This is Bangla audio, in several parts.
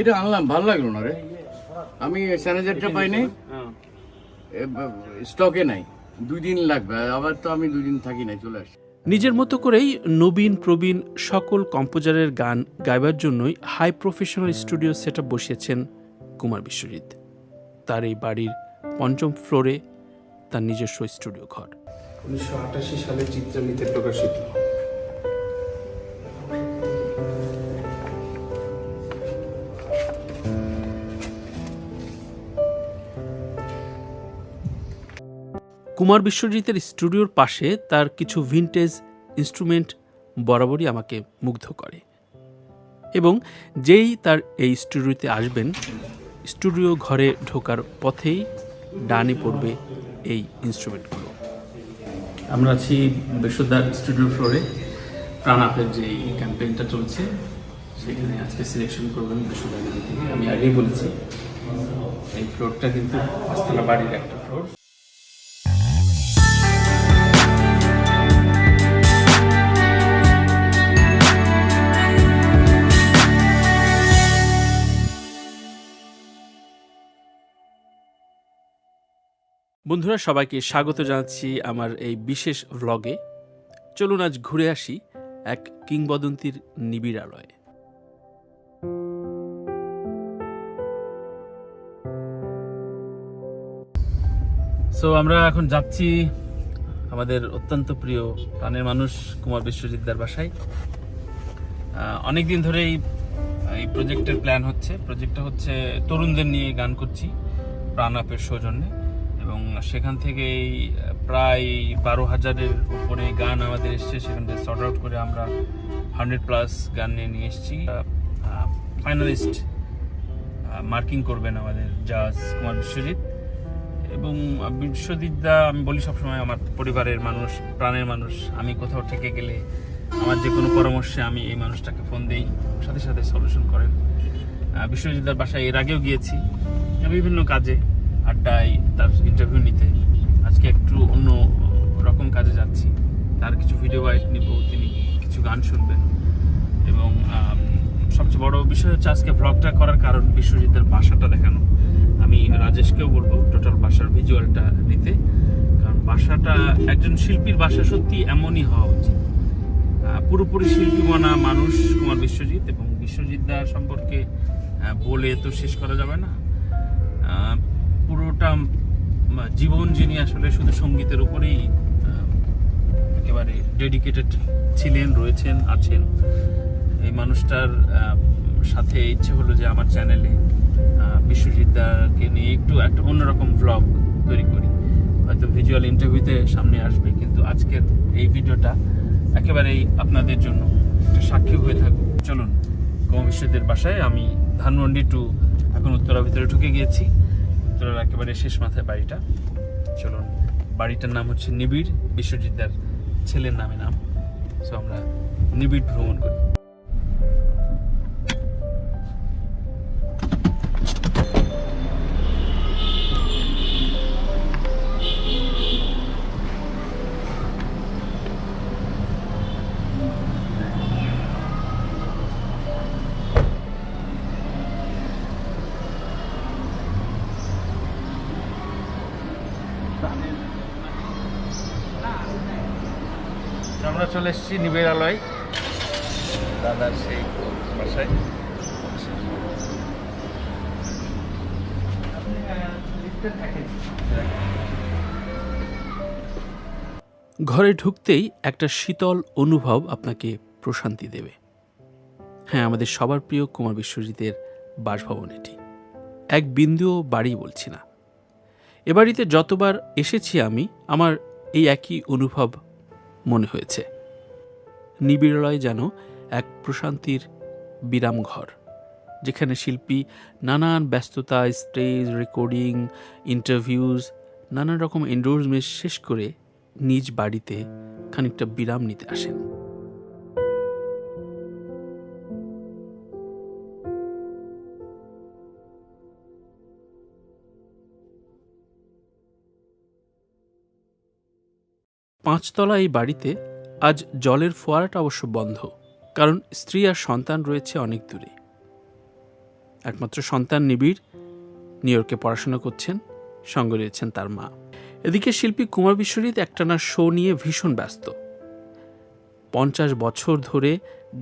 এটা আনলাম, ভালো লাগলো না রে। আমি স্যানিটাইজারটা পাইনি, স্টকে নাই, 2 দিন লাগবে। আবার তো আমি 2 দিন থাকি নাই, চলে আসি। নিজের মতো করেই নবীন প্রবীণ সকল কম্পোজারের গান গাইবার জন্যই high professional studio set up বসিয়েছেন কুমার বিশ্বজিৎ। তার এই বাড়ির ৫ম ফ্লোরে তার নিজস্ব স্টুডিও ঘর। ১৯৮৮ সালে চিত্রামিতে প্রকাশিত। কুমার বিশ্বজিতের স্টুডিওর পাশে তার কিছু ভিনটেজ ইনস্ট্রুমেন্ট বরাবরই আমাকে মুগ্ধ করে, এবং যেই তার এই স্টুডিওতে আসবেন, স্টুডিও ঘরে ঢোকার পথেই ডানে পড়বে এই ইনস্ট্রুমেন্টগুলো। আমরা আছি বিশ্বদার স্টুডিও ফ্লোরে। প্রাণ আপের যে ক্যাম্পেইনটা চলছে সেখানে আজকে সিলেকশন করবেন বিশ্বদার থেকে। আমি আগেই বলেছি এই ফ্লোরটা কিন্তু পাঁচতলা বাড়ির একটা ফ্লোর। বন্ধুরা, সবাইকে স্বাগত জানাচ্ছি আমার এই বিশেষ ভ্লগে। চলুন আজ ঘুরে আসি এক কিংবদন্তির নিবিড়ালয়ে। সো আমরা এখন যাচ্ছি আমাদের অত্যন্ত প্রিয় প্রাণের মানুষ কুমার বিশ্বজিৎদার বাসায়। অনেকদিন ধরেই এই প্রজেক্টের প্ল্যান হচ্ছে। প্রজেক্টটা হচ্ছে তরুণদের নিয়ে গান করছি প্রাণ আপের সৌজন্যে, এবং সেখান থেকেই প্রায় 12,000-এর উপরে গান আমাদের এসছে। সেখান থেকে সর্ট আউট করে আমরা 100+ গান নিয়ে এসেছি। ফাইনালিস্ট মার্কিং করবেন আমাদের জাজ কুমার বিশ্বজিৎ। এবং বিশ্বজিৎদা, আমি বলি সবসময়, আমার পরিবারের মানুষ, প্রাণের মানুষ। আমি কোথাও থেকে গেলে আমার যে কোনো পরামর্শে আমি এই মানুষটাকে ফোন দিই, সাথে সাথে সলিউশন করেন। বিশ্বজিৎদার বাসায় এর আগেও গিয়েছি বিভিন্ন কাজে, আড্ডায়, তার ইন্টারভিউ নিতে। আজকে একটু অন্য রকম কাজে যাচ্ছি, তার কিছু ভিডিও বাইট নিব, তিনি কিছু গান শুনবেন। এবং সবচেয়ে বড় বিষয় হচ্ছে আজকে ভ্লগটা করার কারণ বিশ্বজিৎদার বাসাটা দেখানো। আমি রাজেশকেও বলবো টোটাল বাসার ভিজুয়ালটা নিতে, কারণ বাসাটা একজন শিল্পীর বাসা সত্যি এমনই হওয়া উচিত। পুরোপুরি শিল্পী মানা মানুষ কুমার বিশ্বজিৎ, এবং বিশ্বজিৎদা সম্পর্কে বলে তো শেষ করা যাবে না। পুরোটা জীবন যিনি আসলে শুধু সঙ্গীতের উপরেই একেবারে ডেডিকেটেড ছিলেন, রয়েছেন, আছেন। এই মানুষটার সাথে ইচ্ছে হলো যে আমার চ্যানেলে বিশ্বজিৎদাকে নিয়ে একটা অন্যরকম ভ্লগ তৈরি করি। হয়তো ভিজুয়াল ইন্টারভিউতে সামনে আসবে, কিন্তু আজকের এই ভিডিওটা একেবারেই আপনাদের জন্য একটা সাক্ষী হয়ে থাকুক। চলুন কুমার বিশ্বজিতের বাসায়। আমি ধানমন্ডি টু এখন উত্তরা ভিতরে ঢুকে গিয়েছি। উত্তরার একেবারে শেষ মাথায় বাড়িটা। চলুন, বাড়িটার নাম হচ্ছে নিবিড়, বিশ্বজিৎদার ছেলের নামে নাম। সো আমরা নিবিড় ভ্রমণ করি। আমরা চলে এসেছি নিবিড়ালয়, দাদার সেই বাসায়। ঘরে ঢুকতেই একটা শীতল অনুভব আপনাকে প্রশান্তি দেবে। হ্যাঁ, আমাদের সবার প্রিয় কুমার বিশ্বজিতের বাসভবন এটি। এক বিন্দুও বাড়ি বলছি না। এ বাড়িতে যতবার এসেছি আমি, আমার এই একই অনুভব মনে হয়েছে। নিবিড়ালয় যেন এক প্রশান্তির বিরাম ঘর, যেখানে শিল্পী নানান ব্যস্ততা, স্টেজ, রেকর্ডিং, ইন্টারভিউজ, নানান রকম এন্ডোর্সমেন্ট শেষ করে নিজ বাড়িতে খানিকটা বিরাম নিতে আসেন। পাঁচতলা এই বাড়িতে আজ জলের ফোয়ারাটা অবশ্য বন্ধ, কারণ স্ত্রী আর সন্তান রয়েছে অনেক দূরে। একমাত্র সন্তান নিবিড় নিউ ইয়র্কে পড়াশোনা করছেন, সঙ্গে রয়েছেন তার মা। এদিকে শিল্পী কুমার বিশ্বজিৎ একটানা শো নিয়ে ভীষণ ব্যস্ত। 50 বছর ধরে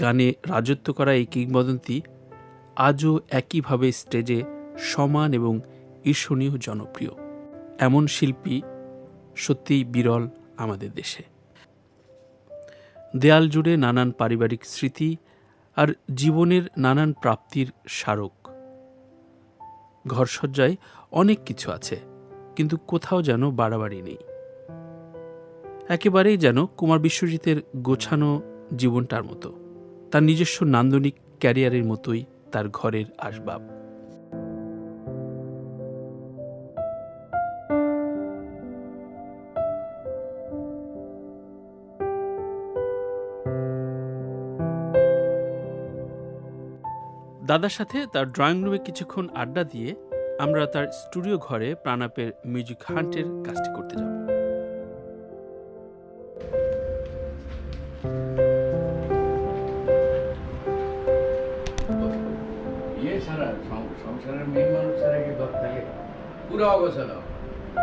গানে রাজত্ব করা এই কিংবদন্তি আজও একইভাবে স্টেজে সমান এবং ঈর্ষণীয় জনপ্রিয়। এমন শিল্পী সত্যিই বিরল আমাদের দেশে। দেয়াল জুড়ে নানান পারিবারিক স্মৃতি আর জীবনের নানান প্রাপ্তির স্মারক। ঘরসজ্জায় অনেক কিছু আছে, কিন্তু কোথাও যেন বাড়াবাড়ি নেই। একেবারেই যেন কুমার বিশ্বজিতের গোছানো জীবনটার মতো, তার নিজস্ব নান্দনিক ক্যারিয়ারের মতোই তার ঘরের আসবাব। দাদার সাথে তার ড্রয়িং রুমে কিছুক্ষণ আড্ডা দিয়ে আমরা তার স্টুডিও ঘরে প্রাণাপের মিউজিক হান্টের কাজটি করতে যাব। সংসারের মেন মানুষ ছাড়া কি দর থাকে? পুরো অগোছালো।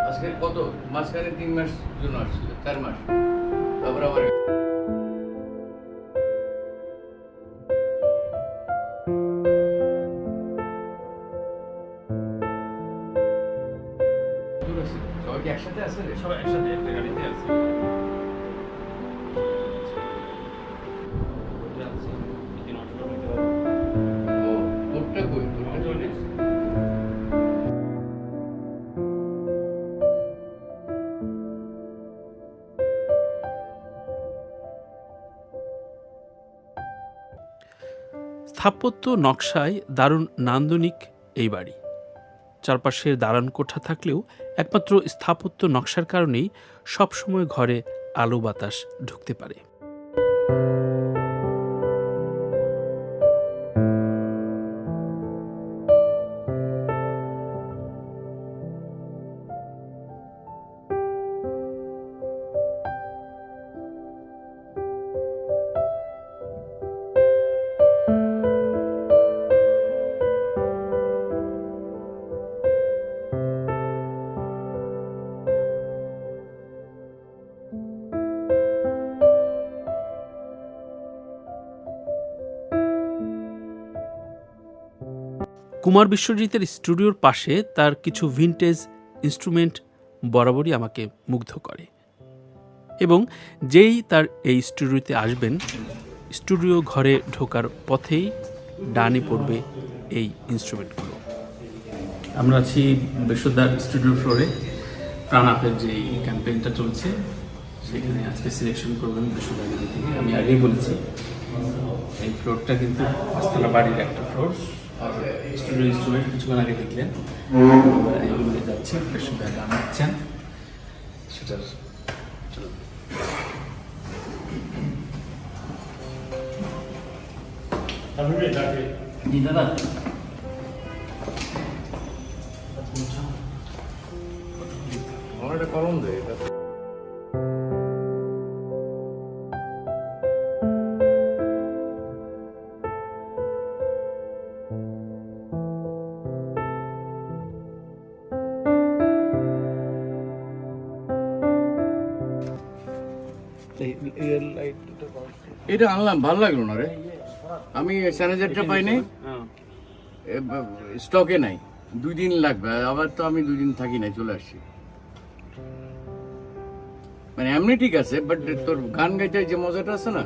আজকে কত মাঝখানে 3 মাস জন্য আসছিল, 4 মাস, তারপর আবার সবাই কি একসাথে আছে? সবাই একসাথে একটা গাড়িতে আছে। ও, তোরটা কই? তোরটা চলে এসেছে। স্থাপত্য নকশায় দারুণ নান্দনিক এই বাড়ি। চারপাশের দালান কোঠা থাকলেও একমাত্র স্থাপত্য নকশার কারণেই সবসময় ঘরে আলো বাতাস ঢুকতে পারে। কুমার বিশ্বজিতের স্টুডিওর পাশে তার কিছু ভিনটেজ ইনস্ট্রুমেন্ট বরাবরই আমাকে মুগ্ধ করে, এবং যেই তার এই স্টুডিওতে আসবেন, স্টুডিও ঘরে ঢোকার পথেই ডানে পড়বে এই ইনস্ট্রুমেন্টগুলো। আমরা আছি বিশ্বদার স্টুডিও ফ্লোরে। প্রাণাপের যে ক্যাম্পেইনটা চলছে সেখানে আজকে সিলেকশন করবেন বিশ্বদার থেকে। আমি আগেই বলেছি এই ফ্লোরটা কিন্তু পাঁচতলা বাড়ির একটা ফ্লোর। স্টুডিও ইনস্ট্রুমেন্ট কিছুক্ষণ আগে দেখলেন, এগুলো যাচ্ছে বিশ্বদার গান হচ্ছেন সেটার। জি দাদা, আমার একটা কলম দেয় এটা। এটা আনলাম, ভালো লাগলো না রে। আমি স্যানিটাইজারটা পাই নাই, স্টকে নাই, 2 দিন লাগবে। আবার তো আমি 2 দিন থাকি নাই, চলে আসছি। মানে এমনি ঠিক আছে, বাট তোর গান গাইতে যে মজাটা আছে না।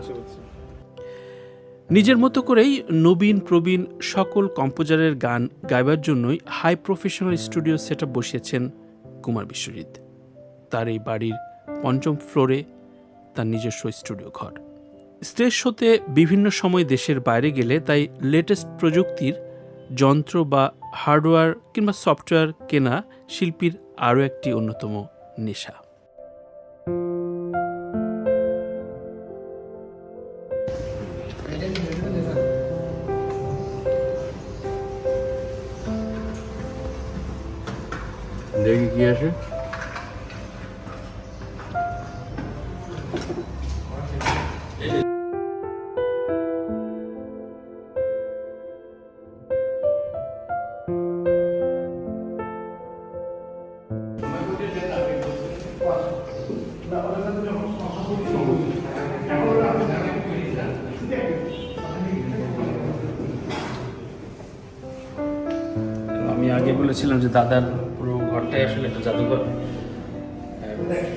নিজের মতো করেই নবীন প্রবীণ সকল কম্পোজারের গান গাইবার জন্যই হাই প্রফেশনাল স্টুডিও সেটআপ বসিয়েছেন কুমার বিশ্বজিৎ। তার এই বাড়ির 5ম ফ্লোরে তার নিজস্ব স্টুডিও ঘর। স্টেজ শোতে বিভিন্ন সময় দেশের বাইরে গেলে তাই লেটেস্ট প্রযুক্তির যন্ত্র বা হার্ডওয়্যার কিংবা সফটওয়্যার কেনা শিল্পীর আরও একটি অন্যতম নেশা। দেখি কি আসে। আগে বলেছিলাম যে দাদার পুরো ঘরটাই আসলে একটা জাদুঘর।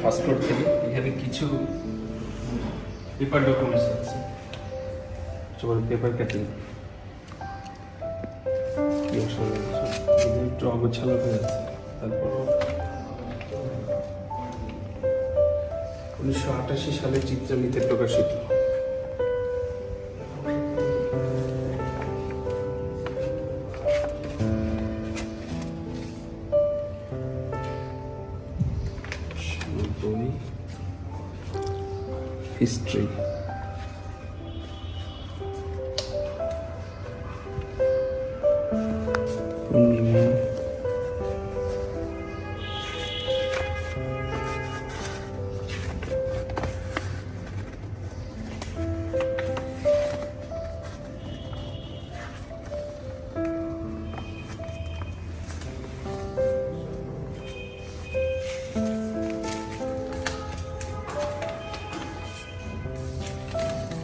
ফার্স্ট ফ্লোর থেকে এখানে কিছু পেপার ডকুমেন্টস আছে, পেপার কাটিং একটু অগোছালো হয়ে আছে। তারপর 1988 সালে চিত্রামিতে প্রকাশিত। হিস্ট্রি, পূর্ণিমা,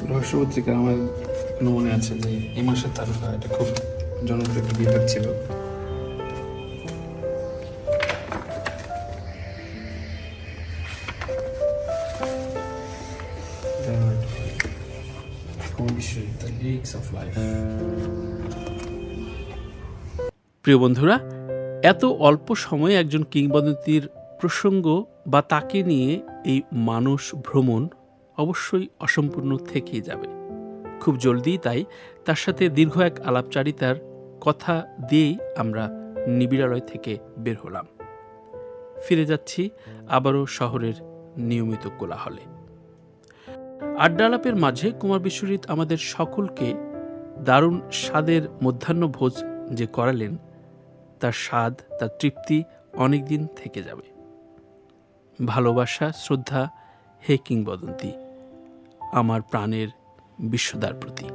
রহস্য পত্রিকা। আমার এখনো মনে আছে যে এই মাসের তারকা, এটা খুব জনপ্রিয় একটা বিভাগ ছিল। প্রিয় বন্ধুরা, এত অল্প সময়ে একজন কিংবদন্তির প্রসঙ্গ বা তাকে নিয়ে এই মানস ভ্রমণ অবশ্যই অসম্পূর্ণ থেকেই যাবে। খুব জলদি তাই তার সাথে দীর্ঘ এক আলাপচারিতার কথা দিয়েই আমরা নিবিড়ালয় থেকে বের হলাম। ফিরে যাচ্ছি আবারও শহরের নিয়মিত কোলাহলে। আড্ডা আলাপের মাঝে কুমার বিশ্বজিৎ আমাদের সকলকে দারুণ স্বাদের মধ্যাহ্নভোজ যে করালেন, তার স্বাদ, তার তৃপ্তি অনেক দিন থেকে যাবে। ভালোবাসা, শ্রদ্ধা হে কিংবদন্তি, আমার প্রাণের বিশ্বদার প্রতি।